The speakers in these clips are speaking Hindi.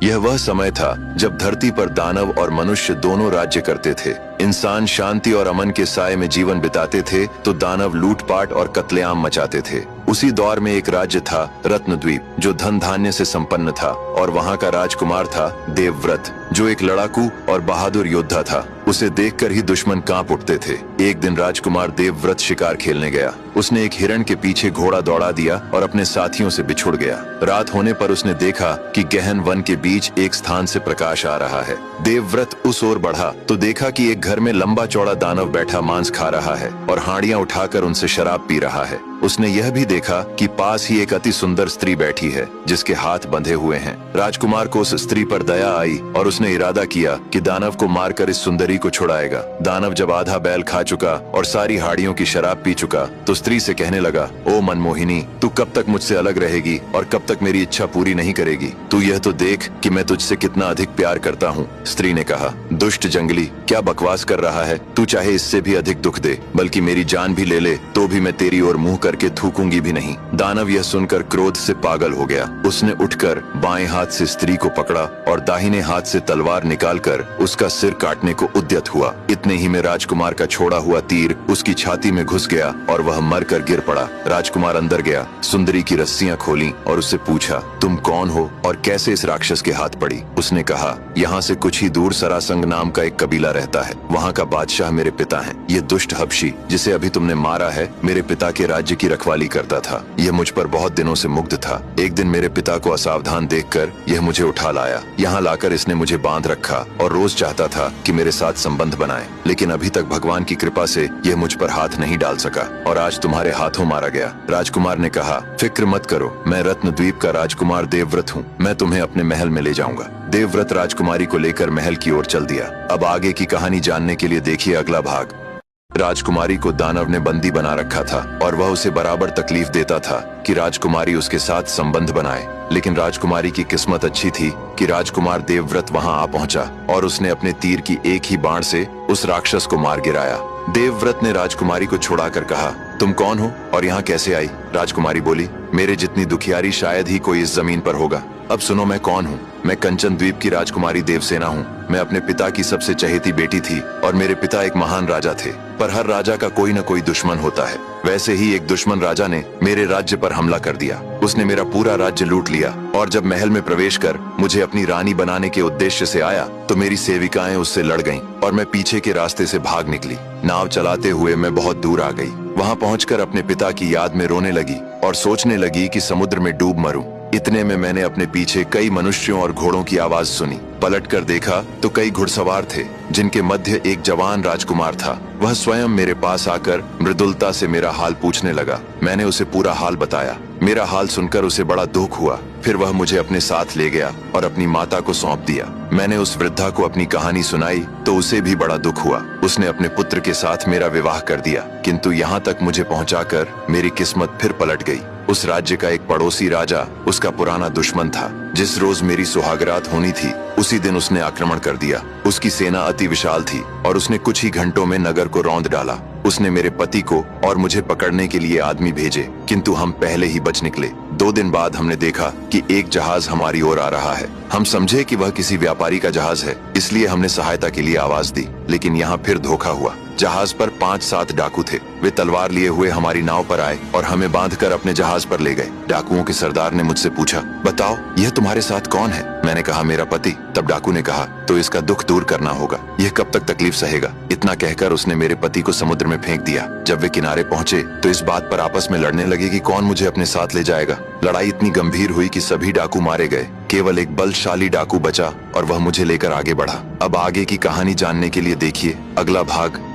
यह वह समय था जब धरती पर दानव और मनुष्य दोनों राज्य करते थे। इंसान शांति और अमन के साए में जीवन बिताते थे तो दानव लूटपाट और कत्लेआम मचाते थे। उसी दौर में एक राज्य था रत्नद्वीप, जो धन धान्य से संपन्न था, और वहाँ का राजकुमार था देवव्रत, जो एक लड़ाकू और बहादुर योद्धा था। उसे देखकर ही दुश्मन कांप उठते थे। एक दिन राजकुमार देवव्रत शिकार खेलने गया। उसने एक हिरण के पीछे घोड़ा दौड़ा दिया और अपने साथियों से बिछुड़ गया। रात होने पर उसने देखा कि गहन वन के बीच एक स्थान से प्रकाश आ रहा है। देवव्रत उस ओर बढ़ा तो देखा कि एक घर में लंबा चौड़ा दानव बैठा मांस खा रहा है और हांडियां उठाकर उनसे शराब पी रहा है। उसने यह भी देखा कि पास ही एक अति सुंदर स्त्री बैठी है जिसके हाथ बंधे हुए हैं। राजकुमार को उस स्त्री पर दया आई और उसने इरादा किया कि दानव को मारकर इस सुंदरी को छुड़ाएगा। दानव जब आधा बैल खा चुका और सारी हाड़ियों की शराब पी चुका तो स्त्री से कहने लगा, ओ मनमोहिनी, तू कब तक मुझसे अलग रहेगी और कब तक मेरी इच्छा पूरी नहीं करेगी? तू यह तो देख कि मैं तुझसे कितना अधिक प्यार करता हूँ। स्त्री ने कहा, दुष्ट जंगली, क्या बकवास कर रहा है? तू चाहे इससे भी अधिक दुख दे, बल्कि मेरी जान भी ले ले, तो भी मैं तेरी ओर मुंह करके थूकूंगी भी नहीं। दानव यह सुनकर क्रोध से पागल हो गया। उसने उठकर बाएं हाथ से स्त्री को पकड़ा और दाहिने हाथ से तलवार निकालकर उसका सिर काटने को उद्यत हुआ। इतने ही में राजकुमार का छोड़ा हुआ तीर उसकी छाती में घुस गया और वह मरकर गिर पड़ा। राजकुमार अंदर गया, सुंदरी की रस्सियां खोली और उससे पूछा, तुम कौन हो और कैसे इस राक्षस के हाथ पड़ी? उसने कहा, यहाँ से कुछ ही दूर सरासंग नाम का एक कबीला रहता है। वहाँ का बादशाह मेरे पिता है। ये दुष्ट हबशी जिसे अभी तुमने मारा है मेरे पिता के राज्य की रखवाली करता था। यह मुझ पर बहुत दिनों से मुग्ध था। एक दिन मेरे पिता को असावधान देखकर यह मुझे उठा लाया। यहाँ लाकर इसने मुझे बांध रखा और रोज चाहता था कि मेरे साथ संबंध बनाए, लेकिन अभी तक भगवान की कृपा से यह मुझ पर हाथ नहीं डाल सका और आज तुम्हारे हाथों मारा गया। राजकुमार ने कहा, फिक्र मत करो, मैं रत्नद्वीप का राजकुमार देवव्रत हूँ। मैं तुम्हें अपने महल में ले जाऊंगा। देवव्रत राजकुमारी को लेकर महल की ओर चल दिया। अब आगे की कहानी जानने के लिए देखिए अगला भाग। राजकुमारी को दानव ने बंदी बना रखा था और वह उसे बराबर तकलीफ देता था कि राजकुमारी उसके साथ संबंध बनाए। लेकिन राजकुमारी की किस्मत अच्छी थी कि राजकुमार देवव्रत वहां आ पहुंचा और उसने अपने तीर की एक ही बाण से उस राक्षस को मार गिराया। देवव्रत ने राजकुमारी को छुड़ाकर कहा, तुम कौन हो और यहाँ कैसे आई? राजकुमारी बोली, मेरे जितनी दुखियारी शायद ही कोई इस जमीन पर होगा। अब सुनो मैं कौन हूँ। मैं कंचन द्वीप की राजकुमारी देवसेना हूँ। मैं अपने पिता की सबसे चहेती बेटी थी और मेरे पिता एक महान राजा थे। पर हर राजा का कोई न कोई दुश्मन होता है। वैसे ही एक दुश्मन राजा ने मेरे राज्य पर हमला कर दिया। उसने मेरा पूरा राज्य लूट लिया और जब महल में प्रवेश कर मुझे अपनी रानी बनाने के उद्देश्य से आया तो मेरी सेविकाएं उससे लड़ गईं और मैं पीछे के रास्ते से भाग निकली। नाव चलाते हुए मैं बहुत दूर आ गई। वहाँ पहुंचकर अपने पिता की याद में रोने लगी और सोचने लगी कि समुद्र में डूब मरूं। इतने में मैंने अपने पीछे कई मनुष्यों और घोड़ों की आवाज सुनी। पलट कर देखा तो कई घुड़सवार थे जिनके मध्य एक जवान राजकुमार था। वह स्वयं मेरे पास आकर मृदुलता से मेरा हाल पूछने लगा। मैंने उसे पूरा हाल बताया। मेरा हाल सुनकर उसे बड़ा दुख हुआ। फिर वह मुझे अपने साथ ले गया और अपनी माता को सौंप दिया। मैंने उस वृद्धा को अपनी कहानी सुनाई तो उसे भी बड़ा दुख हुआ। उसने अपने पुत्र के साथ मेरा विवाह कर दिया, किंतु यहाँ तक मुझे पहुँचाकर मेरी किस्मत फिर पलट गई। उस राज्य का एक पड़ोसी राजा उसका पुराना दुश्मन था। जिस रोज मेरी सुहागरात होनी थी उसी दिन उसने आक्रमण कर दिया। उसकी सेना अति विशाल थी और उसने कुछ ही घंटों में नगर को रौंद डाला। उसने मेरे पति को और मुझे पकड़ने के लिए आदमी भेजे, किंतु हम पहले ही बच निकले। 2 दिन बाद हमने देखा कि एक जहाज हमारी ओर आ रहा है। हम समझे कि वह किसी व्यापारी का जहाज है, इसलिए हमने सहायता के लिए आवाज दी। लेकिन यहाँ फिर धोखा हुआ। जहाज पर 5-7 डाकू थे। वे तलवार लिए हुए हमारी नाव पर आए और हमें बांधकर अपने जहाज पर ले गए। डाकुओं के सरदार ने मुझसे पूछा, बताओ यह तुम्हारे साथ कौन है? मैंने कहा, मेरा पति। तब डाकू ने कहा, तो इसका दुख दूर करना होगा। यह कब तक तकलीफ सहेगा? इतना कहकर उसने मेरे पति को समुद्र में फेंक दिया। जब वे किनारे पहुंचे तो इस बात पर आपस में लड़ने लगे कि कौन मुझे अपने साथ ले जाएगा। लड़ाई इतनी गंभीर हुई कि सभी डाकू मारे गए। केवल एक बलशाली डाकू बचा और वह मुझे लेकर आगे बढ़ा। अब आगे की कहानी जानने के लिए देखिए अगला भाग।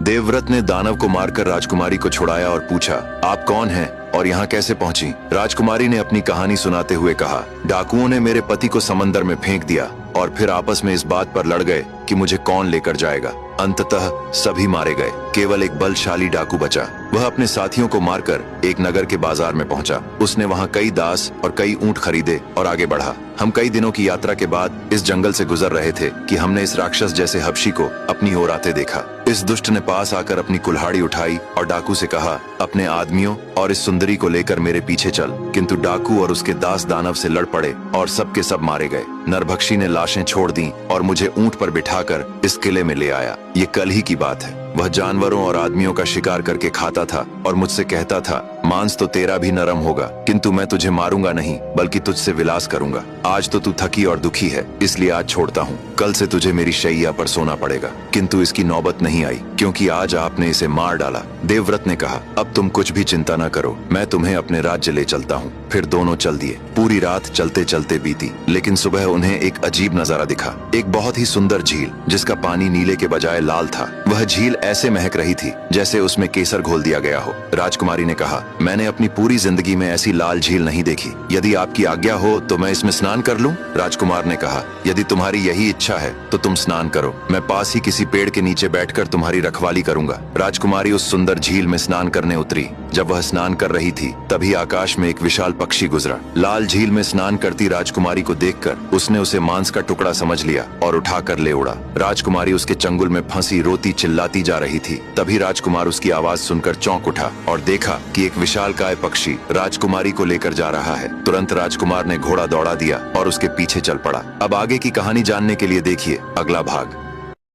देवव्रत ने दानव को मारकर राजकुमारी को छुड़ाया और पूछा, आप कौन हैं और यहाँ कैसे पहुंची? राजकुमारी ने अपनी कहानी सुनाते हुए कहा, डाकुओं ने मेरे पति को समंदर में फेंक दिया और फिर आपस में इस बात पर लड़ गए कि मुझे कौन लेकर जाएगा। अंततः सभी मारे गए, केवल एक बलशाली डाकू बचा। वह अपने साथियों को मारकर एक नगर के बाजार में पहुंचा। उसने वहां कई दास और कई ऊंट खरीदे और आगे बढ़ा। हम कई दिनों की यात्रा के बाद इस जंगल से गुजर रहे थे कि हमने इस राक्षस जैसे हबशी को अपनी ओर आते देखा। इस दुष्ट ने पास आकर अपनी कुल्हाड़ी उठाई और डाकू से कहा, अपने आदमियों और इस सुंदरी को लेकर मेरे पीछे चल। किंतु डाकू और उसके दास दानव से लड़ पड़े और सबके सब मारे गए। नरभक्षी ने लाशें छोड़ दी और मुझे ऊंट पर बिठाकर इस किले में ले आया। ये कल ही की बात है। वह जानवरों और आदमियों का शिकार करके खाता था और मुझसे कहता था, मांस तो तेरा भी नरम होगा, किंतु मैं तुझे मारूंगा नहीं बल्कि तुझसे विलास करूंगा। आज तो तू थकी और दुखी है, इसलिए आज छोड़ता हूँ। कल से तुझे मेरी शैया पर सोना पड़ेगा। किंतु इसकी नौबत नहीं आई, क्योंकि आज आपने इसे मार डाला। देवव्रत ने कहा, अब तुम कुछ भी चिंता न करो, मैं तुम्हें अपने राज्य ले चलता हूँ। फिर दोनों चल दिए। पूरी रात चलते चलते बीती, लेकिन सुबह उन्हें एक अजीब नजारा दिखा। एक बहुत ही सुंदर झील, जिसका पानी नीले के बजाय लाल था। वह झील ऐसे महक रही थी जैसे उसमें केसर घोल दिया गया हो। राजकुमारी ने कहा, मैंने अपनी पूरी जिंदगी में ऐसी लाल झील नहीं देखी। यदि आपकी आज्ञा हो तो मैं इसमें स्नान कर लूं? राजकुमार ने कहा, यदि तुम्हारी यही इच्छा है तो तुम स्नान करो। मैं पास ही किसी पेड़ के नीचे बैठकर तुम्हारी रखवाली करूंगा। राजकुमारी उस सुंदर झील में स्नान करने उतरी। जब वह स्नान कर रही थी तभी आकाश में एक विशाल पक्षी गुजरा। लाल झील में स्नान करती राजकुमारी को देखकर उसने उसे मांस का टुकड़ा समझ लिया और उठाकर ले उड़ा। राजकुमारी उसके चंगुल में फंसी रोती चिल्लाती जा रही थी। तभी राजकुमार उसकी आवाज सुनकर चौंक उठा और देखा कि एक विशालकाय पक्षी राजकुमारी को लेकर जा रहा है। तुरंत राजकुमार ने घोड़ा दौड़ा दिया और उसके पीछे चल पड़ा। अब आगे की कहानी जानने के लिए देखिए अगला भाग।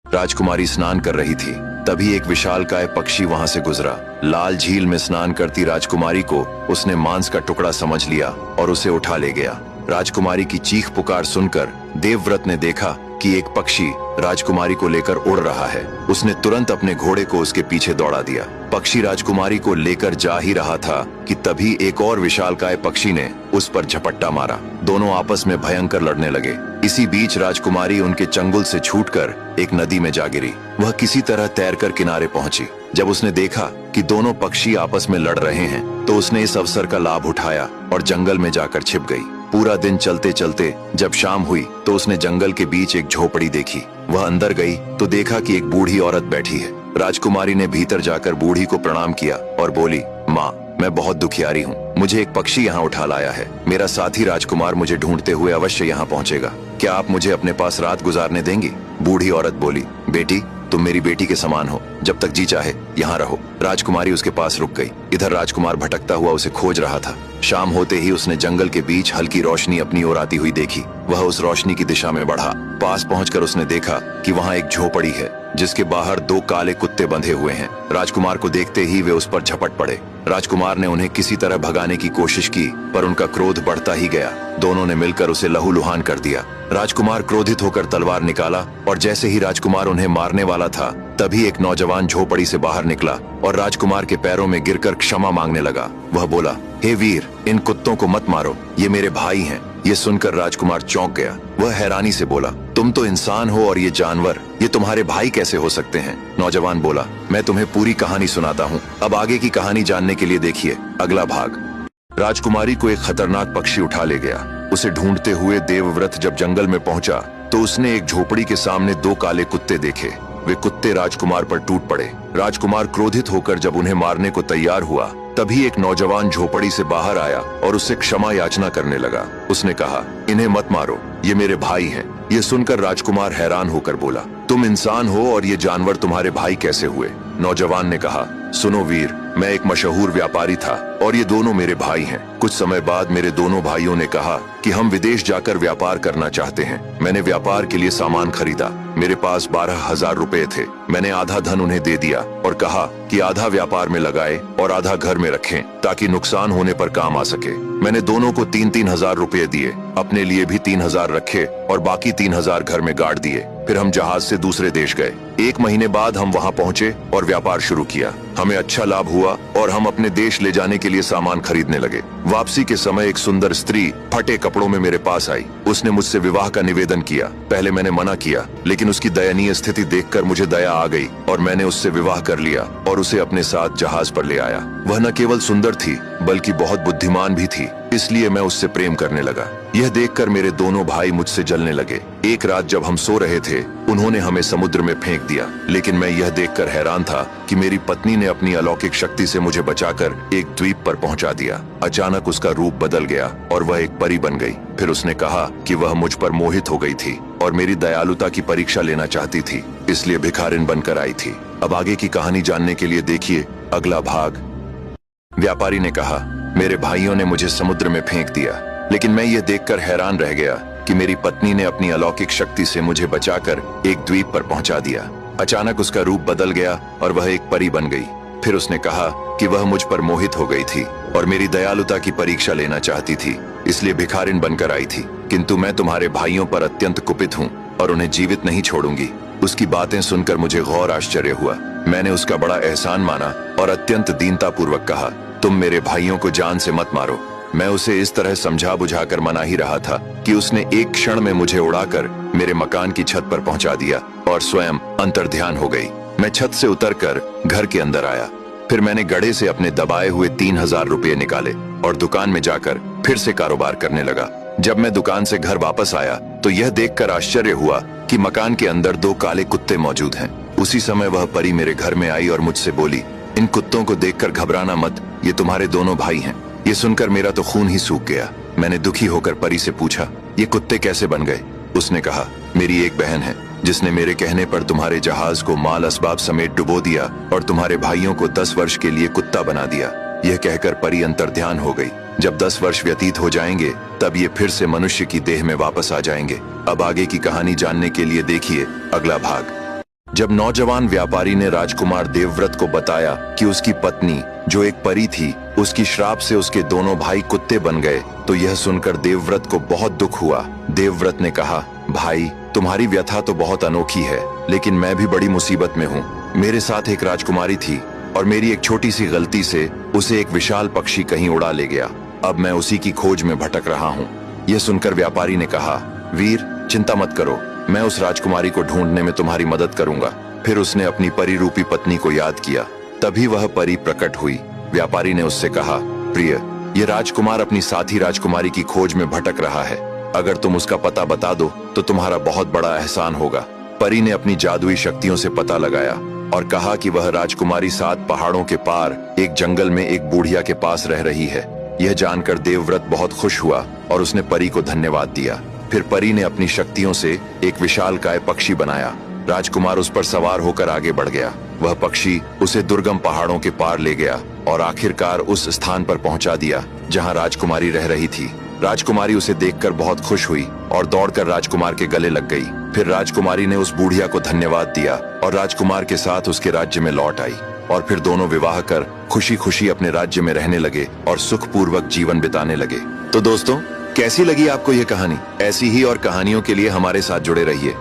राजकुमारी स्नान कर रही थी, तभी एक विशालकाय पक्षी वहां से गुजरा। लाल झील में स्नान करती राजकुमारी को उसने मांस का टुकड़ा समझ लिया और उसे उठा ले गया। राजकुमारी की चीख पुकार सुनकर देवव्रत ने देखा कि एक पक्षी राजकुमारी को लेकर उड़ रहा है। उसने तुरंत अपने घोड़े को उसके पीछे दौड़ा दिया। पक्षी राजकुमारी को लेकर जा ही रहा था कि तभी एक और विशालकाय पक्षी ने उस पर झपट्टा मारा। दोनों आपस में भयंकर लड़ने लगे। इसी बीच राजकुमारी उनके चंगुल से छूटकर एक नदी में जा गिरी। वह किसी तरह तैरकर किनारे पहुंची। जब उसने देखा कि दोनों पक्षी आपस में लड़ रहे हैं तो उसने इस अवसर का लाभ उठाया और जंगल में जाकर छिप गई। पूरा दिन चलते चलते जब शाम हुई तो उसने जंगल के बीच एक झोपड़ी देखी। वह अंदर गई तो देखा कि एक बूढ़ी औरत बैठी है। राजकुमारी ने भीतर जाकर बूढ़ी को प्रणाम किया और बोली, माँ, मैं बहुत दुखियारी हूँ। मुझे एक पक्षी यहाँ उठा लाया है। मेरा साथी राजकुमार मुझे ढूंढते हुए अवश्य यहाँ पहुँचेगा। क्या आप मुझे अपने पास रात गुजारने देंगी? बूढ़ी औरत बोली, बेटी, तुम मेरी बेटी के समान हो। जब तक जी चाहे यहाँ रहो। राजकुमारी उसके पास रुक गई। इधर राजकुमार भटकता हुआ उसे खोज रहा था। शाम होते ही उसने जंगल के बीच हल्की रोशनी अपनी ओर आती हुई देखी। वह उस रोशनी की दिशा में बढ़ा। पास पहुंचकर उसने देखा कि वहां एक झोपड़ी है जिसके बाहर दो काले कुत्ते बंधे हुए हैं। राजकुमार को देखते ही वे उस पर झपट पड़े। राजकुमार ने उन्हें किसी तरह भगाने की कोशिश की, पर उनका क्रोध बढ़ता ही गया। दोनों ने मिलकर उसे लहूलुहान कर दिया। राजकुमार क्रोधित होकर तलवार निकाला और जैसे ही राजकुमार उन्हें मारने वाला था तभी एक नौजवान झोपड़ी से बाहर निकला और राजकुमार के पैरों में गिरकर क्षमा मांगने लगा। वह बोला, हे वीर, इन कुत्तों को मत मारो, ये मेरे भाई हैं। ये सुनकर राजकुमार चौंक गया। वह हैरानी से बोला, तुम तो इंसान हो और ये जानवर, ये तुम्हारे भाई कैसे हो सकते हैं? नौजवान बोला, मैं तुम्हें पूरी कहानी सुनाता हूँ। अब आगे की कहानी जानने के लिए देखिए अगला भाग। राजकुमारी को एक खतरनाक पक्षी उठा ले गया। उसे ढूंढते हुए देवव्रत जब जंगल में पहुंचा तो उसने एक झोपड़ी के सामने दो काले कुत्ते देखे। वे कुत्ते राजकुमार पर टूट पड़े। राजकुमार क्रोधित होकर जब उन्हें मारने को तैयार हुआ तभी एक नौजवान झोपड़ी से बाहर आया और उससे क्षमा याचना करने लगा। उसने कहा, इन्हें मत मारो, ये मेरे भाई हैं। ये सुनकर राजकुमार हैरान होकर बोला, तुम इंसान हो और ये जानवर तुम्हारे भाई कैसे हुए? नौजवान ने कहा, सुनो वीर, मैं एक मशहूर व्यापारी था और ये दोनों मेरे भाई हैं। कुछ समय बाद मेरे दोनों भाइयों ने कहा कि हम विदेश जाकर व्यापार करना चाहते हैं। मैंने व्यापार के लिए सामान खरीदा। मेरे पास 12,000 रुपए थे। मैंने आधा धन उन्हें दे दिया और कहा कि आधा व्यापार में लगाए और आधा घर में रखें ताकि नुकसान होने पर काम आ सके। मैंने दोनों को 3-3 हजार रुपए दिए। अपने लिए भी 3,000 रखे और बाकी 3,000 घर में गाड़ दिए। फिर हम जहाज से दूसरे देश गए। 1 महीने बाद हम वहां पहुंचे और व्यापार शुरू किया। हमें अच्छा लाभ हुआ और हम अपने देश ले जाने के लिए सामान खरीदने लगे। वापसी के समय एक सुंदर स्त्री फटे कपड़ों में मेरे पास आई। उसने मुझसे विवाह का निवेदन किया। पहले मैंने मना किया, लेकिन उसकी दयनीय स्थिति देखकर मुझे दया आ गई और मैंने उससे विवाह कर लिया और उसे अपने साथ जहाज पर ले आया। वह न केवल सुंदर थी बल्कि बहुत बुद्धिमान भी थी। इसलिए मैं उससे प्रेम करने लगा। यह देखकर मेरे दोनों भाई मुझसे जलने लगे। एक रात जब हम सो रहे थे, उन्होंने हमें समुद्र में फेंक दिया, लेकिन मैं यह देखकर हैरान था कि मेरी पत्नी ने अपनी अलौकिक शक्ति से मुझे बचाकर एक द्वीप पर पहुंचा दिया। अचानक उसका रूप बदल गया और वह एक परी बन गई। फिर उसने कहा कि वह मुझ पर मोहित हो गई थी और मेरी दयालुता की परीक्षा लेना चाहती थी, इसलिए भिखारिन बनकर आई थी। अब आगे की कहानी जानने के लिए देखिए अगला भाग। व्यापारी ने कहा, मेरे भाइयों ने मुझे समुद्र में फेंक दिया, लेकिन मैं ये देखकर हैरान रह गया कि मेरी पत्नी ने अपनी अलौकिक शक्ति से मुझे बचाकर एक द्वीप पर पहुंचा दिया। अचानक उसका रूप बदल गया और वह एक परी बन गई। फिर उसने कहा कि वह मुझ पर मोहित हो गई थी और मेरी दयालुता की परीक्षा लेना चाहती थी, इसलिए भिखारिन बनकर आई थी। किंतु मैं तुम्हारे भाइयों पर अत्यंत कुपित हूँ और उन्हें जीवित नहीं छोड़ूंगी। उसकी बातें सुनकर मुझे गौर आश्चर्य हुआ। मैंने उसका बड़ा एहसान माना और अत्यंत दीनतापूर्वक कहा, तुम मेरे भाइयों को जान से मत मारो। मैं उसे इस तरह समझा बुझाकर मना ही रहा था कि उसने एक क्षण में मुझे उड़ाकर मेरे मकान की छत पर पहुंचा दिया और स्वयं अंतर्ध्यान हो गई। मैं छत से उतरकर घर के अंदर आया। फिर मैंने गड़े से अपने दबाए हुए 3000 रुपये निकाले और दुकान में जाकर फिर से कारोबार करने लगा। जब मैं दुकान से घर वापस आया तो यह देखकर आश्चर्य हुआ कि मकान के अंदर 2 काले कुत्ते मौजूद हैं। उसी समय वह परी मेरे घर में आई और मुझसे बोली, इन कुत्तों को देखकर घबराना मत, ये तुम्हारे दोनों भाई हैं। ये सुनकर मेरा तो खून ही सूख गया। मैंने दुखी होकर परी से पूछा, ये कुत्ते कैसे बन गए? उसने कहा, मेरी एक बहन है जिसने मेरे कहने पर तुम्हारे जहाज को माल असबाब समेत डुबो दिया और तुम्हारे भाइयों को 10 वर्ष के लिए कुत्ता बना दिया। यह कहकर परी अंतर्ध्यान हो गई। जब 10 वर्ष व्यतीत हो जाएंगे तब ये फिर से मनुष्य की देह में वापस आ जाएंगे। अब आगे की कहानी जानने के लिए देखिए अगला भाग। जब नौजवान व्यापारी ने राजकुमार देवव्रत को बताया कि उसकी पत्नी जो एक परी थी, उसकी श्राप से उसके दोनों भाई कुत्ते बन गए, तो यह सुनकर देवव्रत को बहुत दुख हुआ। देवव्रत ने कहा, भाई तुम्हारी व्यथा तो बहुत अनोखी है, लेकिन मैं भी बड़ी मुसीबत में हूँ। मेरे साथ एक राजकुमारी थी और मेरी एक छोटी सी गलती से उसे एक विशाल पक्षी कहीं उड़ा ले गया। अब मैं उसी की खोज में भटक रहा हूँ। यह सुनकर व्यापारी ने कहा, वीर चिंता मत करो, मैं उस राजकुमारी को ढूंढने में तुम्हारी मदद करूंगा। फिर उसने अपनी परी रूपी पत्नी को याद किया। तभी वह परी प्रकट हुई। व्यापारी ने उससे कहा, प्रिय, ये राजकुमार अपनी साथी राजकुमारी की खोज में भटक रहा है। अगर तुम उसका पता बता दो तो तुम्हारा बहुत बड़ा एहसान होगा। परी ने अपनी जादुई शक्तियों से पता लगाया और कहा कि वह राजकुमारी 7 पहाड़ों के पार एक जंगल में एक बूढ़िया के पास रह रही है। यह जानकर देवव्रत बहुत खुश हुआ और उसने परी को धन्यवाद दिया। फिर परी ने अपनी शक्तियों से एक विशालकाय पक्षी बनाया। राजकुमार उस पर सवार होकर आगे बढ़ गया। वह पक्षी उसे दुर्गम पहाड़ों के पार ले गया और आखिरकार उस स्थान पर पहुंचा दिया जहां राजकुमारी रह रही थी। राजकुमारी उसे देखकर बहुत खुश हुई और दौड़कर राजकुमार के गले लग गई। फिर राजकुमारी ने उस बूढ़िया को धन्यवाद दिया और राजकुमार के साथ उसके राज्य में लौट आई और फिर दोनों विवाह कर खुशी खुशी अपने राज्य में रहने लगे और सुखपूर्वक जीवन बिताने लगे। तो दोस्तों, कैसी लगी आपको ये कहानी? ऐसी ही और कहानियों के लिए हमारे साथ जुड़े रहिए।